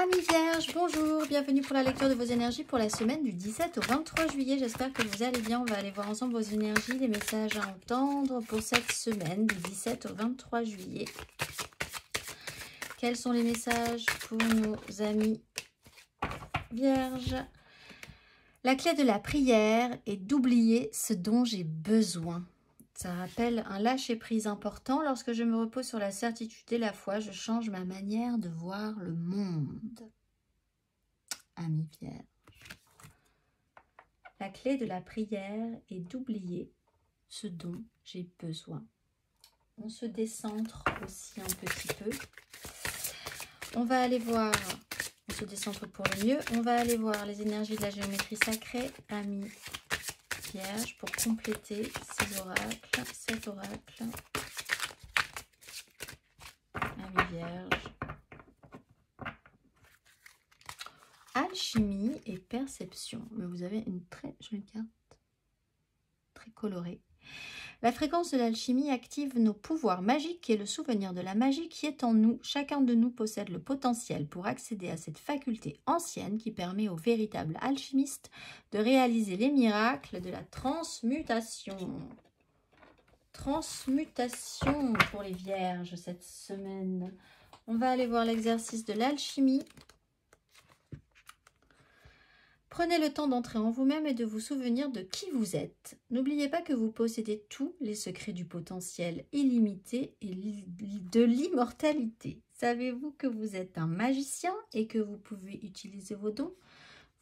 Amis Vierges, bonjour, bienvenue pour la lecture de vos énergies pour la semaine du 17 au 23 juillet. J'espère que vous allez bien. On va aller voir ensemble vos énergies, les messages à entendre pour cette semaine du 17 au 23 juillet. Quels sont les messages pour nos amis Vierges? La clé de la prière est d'oublier ce dont j'ai besoin. Ça rappelle un lâcher-prise important. Lorsque je me repose sur la certitude et la foi, je change ma manière de voir le monde. Amis Vierges. La clé de la prière est d'oublier ce dont j'ai besoin. On se décentre aussi un petit peu. On va aller voir, on se décentre pour le mieux. On va aller voir les énergies de la géométrie sacrée, amis Vierges, pour compléter ces oracles, cet oracle. Amis Vierges. Alchimie et perception. Mais vous avez une très jolie carte, très colorée. La fréquence de l'alchimie active nos pouvoirs magiques et le souvenir de la magie qui est en nous. Chacun de nous possède le potentiel pour accéder à cette faculté ancienne qui permet aux véritables alchimistes de réaliser les miracles de la transmutation. Transmutation pour les Vierges cette semaine. On va aller voir l'exercice de l'alchimie. Prenez le temps d'entrer en vous-même et de vous souvenir de qui vous êtes. N'oubliez pas que vous possédez tous les secrets du potentiel illimité et de l'immortalité. Savez-vous que vous êtes un magicien et que vous pouvez utiliser vos dons?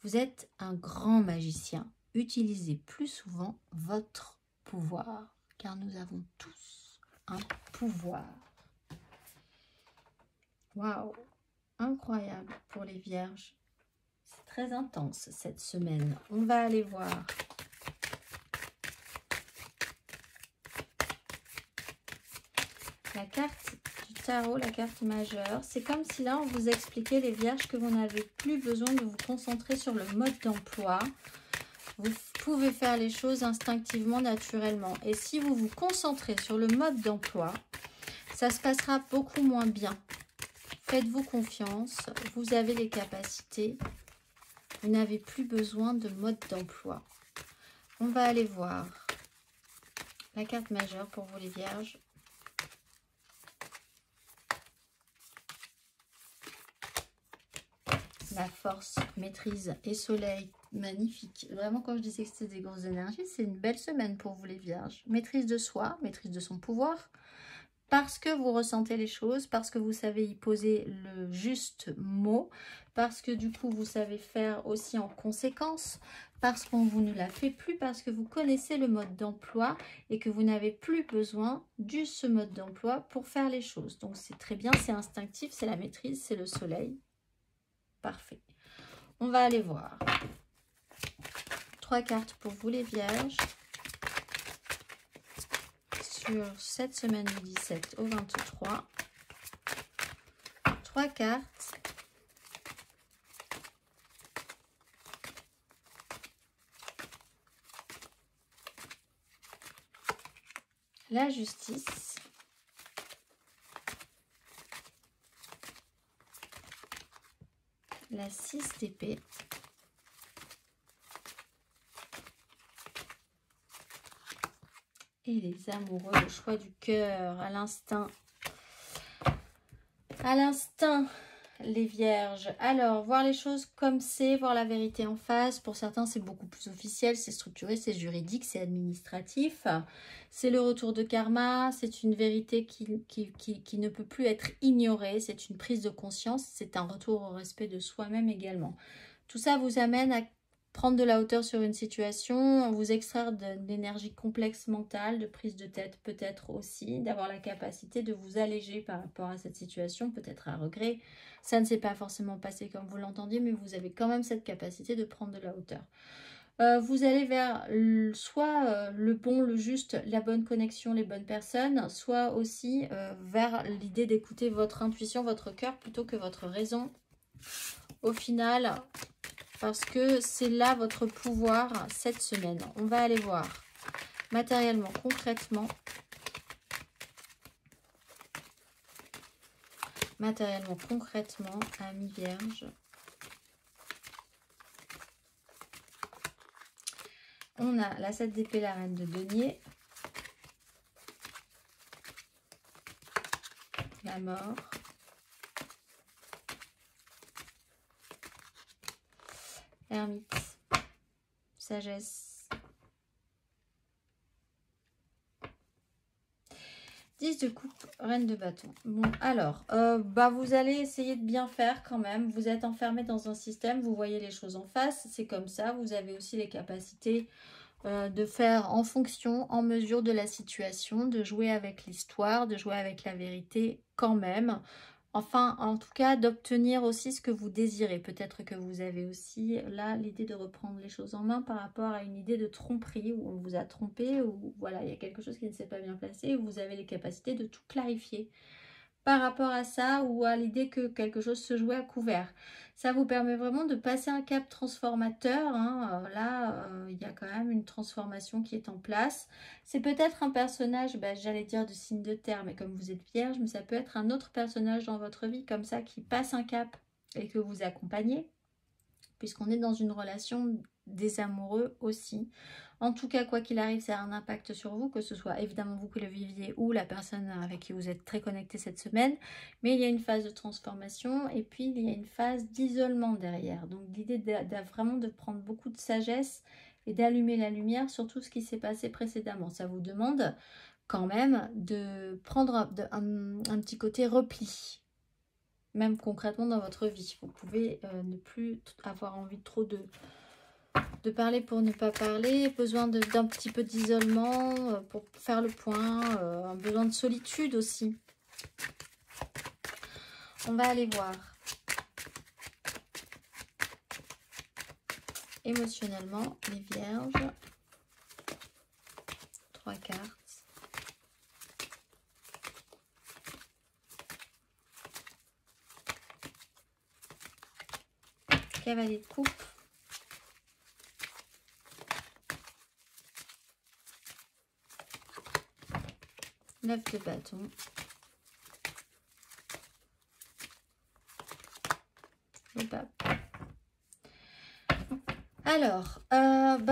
Vous êtes un grand magicien. Utilisez plus souvent votre pouvoir, car nous avons tous un pouvoir. Waouh! Incroyable pour les Vierges. Très intense cette semaine. On va aller voir la carte du tarot, la carte majeure. C'est comme si là on vous expliquait, les Vierges, que vous n'avez plus besoin de vous concentrer sur le mode d'emploi. Vous pouvez faire les choses instinctivement, naturellement. Et si vous vous concentrez sur le mode d'emploi, ça se passera beaucoup moins bien. Faites-vous confiance, vous avez les capacités. Vous n'avez plus besoin de mode d'emploi. On va aller voir la carte majeure pour vous les Vierges. La force, maîtrise et soleil, magnifique. Vraiment, quand je disais que c'était des grosses énergies, c'est une belle semaine pour vous les Vierges. Maîtrise de soi, maîtrise de son pouvoir. Parce que vous ressentez les choses, parce que vous savez y poser le juste mot, parce que du coup vous savez faire aussi en conséquence, parce qu'on vous ne la fait plus, parce que vous connaissez le mode d'emploi et que vous n'avez plus besoin de ce mode d'emploi pour faire les choses. Donc c'est très bien, c'est instinctif, c'est la maîtrise, c'est le soleil. Parfait. On va aller voir 3 cartes pour vous les Vierges. Sur cette semaine du 17 au 23, 3 cartes. La justice. La 6 d'épée. Et les amoureux, le choix du cœur, à l'instinct. À l'instinct, les Vierges. Alors, voir les choses comme c'est, voir la vérité en face. Pour certains, c'est beaucoup plus officiel, c'est structuré, c'est juridique, c'est administratif. C'est le retour de karma, c'est une vérité qui ne peut plus être ignorée. C'est une prise de conscience, c'est un retour au respect de soi-même également. Tout ça vous amène à prendre de la hauteur sur une situation, vous extraire d'énergie complexe mentale, de prise de tête peut-être aussi, d'avoir la capacité de vous alléger par rapport à cette situation, peut-être à regret. Ça ne s'est pas forcément passé comme vous l'entendiez, mais vous avez quand même cette capacité de prendre de la hauteur. Vous allez vers soit le bon, le juste, la bonne connexion, les bonnes personnes, soit aussi vers l'idée d'écouter votre intuition, votre cœur, plutôt que votre raison. Au final, parce que c'est là votre pouvoir cette semaine. On va aller voir matériellement, concrètement. matériellement, concrètement, amis vierges. On a la 7 d'épée, la reine de denier. La mort. Ermite. Sagesse. 10 de coupe, reine de bâton. Bon, alors, vous allez essayer de bien faire quand même. Vous êtes enfermé dans un système, vous voyez les choses en face, c'est comme ça. Vous avez aussi les capacités de faire en fonction, en mesure de la situation, de jouer avec l'histoire, de jouer avec la vérité quand même. Enfin, en tout cas, d'obtenir aussi ce que vous désirez. Peut-être que vous avez aussi là l'idée de reprendre les choses en main par rapport à une idée de tromperie où on vous a trompé, ou voilà, il y a quelque chose qui ne s'est pas bien placé et vous avez les capacités de tout clarifier par rapport à ça, ou à l'idée que quelque chose se jouait à couvert. Ça vous permet vraiment de passer un cap transformateur. Hein. Là, il y a quand même une transformation qui est en place. C'est peut-être un personnage, j'allais dire de signe de terre, mais comme vous êtes vierge, mais ça peut être un autre personnage dans votre vie comme ça qui passe un cap et que vous accompagnez, puisqu'on est dans une relation des amoureux aussi. En tout cas, quoi qu'il arrive, ça a un impact sur vous, que ce soit évidemment vous qui le viviez ou la personne avec qui vous êtes très connecté cette semaine. Mais il y a une phase de transformation et puis il y a une phase d'isolement derrière. Donc l'idée vraiment de prendre beaucoup de sagesse et d'allumer la lumière sur tout ce qui s'est passé précédemment. Ça vous demande quand même de prendre un petit côté repli. Même concrètement dans votre vie. Vous pouvez ne plus avoir envie trop de parler pour ne pas parler, besoin d'un petit peu d'isolement pour faire le point, un besoin de solitude aussi. On va aller voir. Émotionnellement, les vierges. 3 cartes. Cavalier de coupe. Neuf de bâton. Le pape. Alors,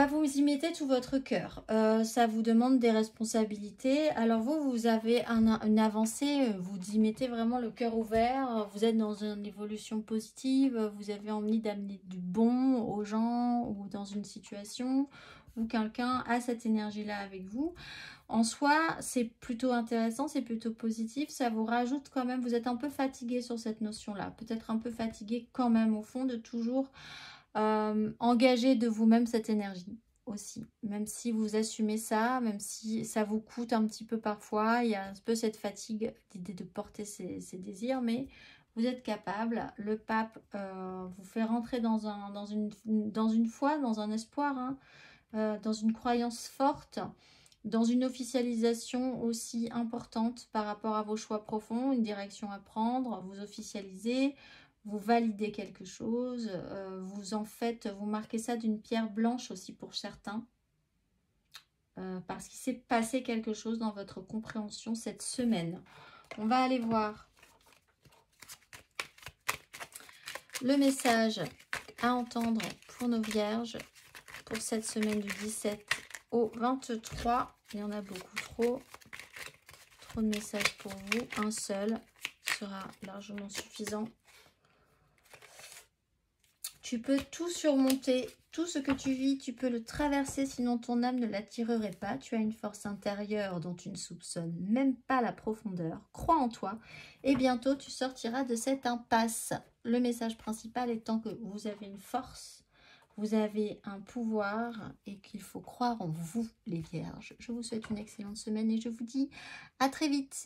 vous y mettez tout votre cœur. Ça vous demande des responsabilités. Alors vous avez une avancée, vous y mettez vraiment le cœur ouvert. Vous êtes dans une évolution positive. Vous avez envie d'amener du bon aux gens ou dans une situation où quelqu'un a cette énergie-là avec vous. En soi, c'est plutôt intéressant, c'est plutôt positif. Ça vous rajoute quand même, vous êtes un peu fatigué sur cette notion-là. Peut-être un peu fatigué quand même au fond de toujours engager de vous-même cette énergie aussi. Même si vous assumez ça, même si ça vous coûte un petit peu parfois, il y a un peu cette fatigue, l'idée de porter ses désirs, mais vous êtes capable. Le pape vous fait rentrer dans une foi, dans un espoir, hein, dans une croyance forte, dans une officialisation aussi importante par rapport à vos choix profonds, une direction à prendre, vous officialisez, vous validez quelque chose, vous marquez ça d'une pierre blanche aussi pour certains, parce qu'il s'est passé quelque chose dans votre compréhension cette semaine. On va aller voir le message à entendre pour nos vierges pour cette semaine du 17 au 23. Il y en a beaucoup trop de messages pour vous. Un seul sera largement suffisant. Tu peux tout surmonter, tout ce que tu vis, tu peux le traverser, sinon ton âme ne l'attirerait pas. Tu as une force intérieure dont tu ne soupçonnes même pas la profondeur. Crois en toi et bientôt tu sortiras de cette impasse. Le message principal étant que vous avez une force, vous avez un pouvoir et qu'il faut croire en vous, les vierges. Je vous souhaite une excellente semaine et je vous dis à très vite.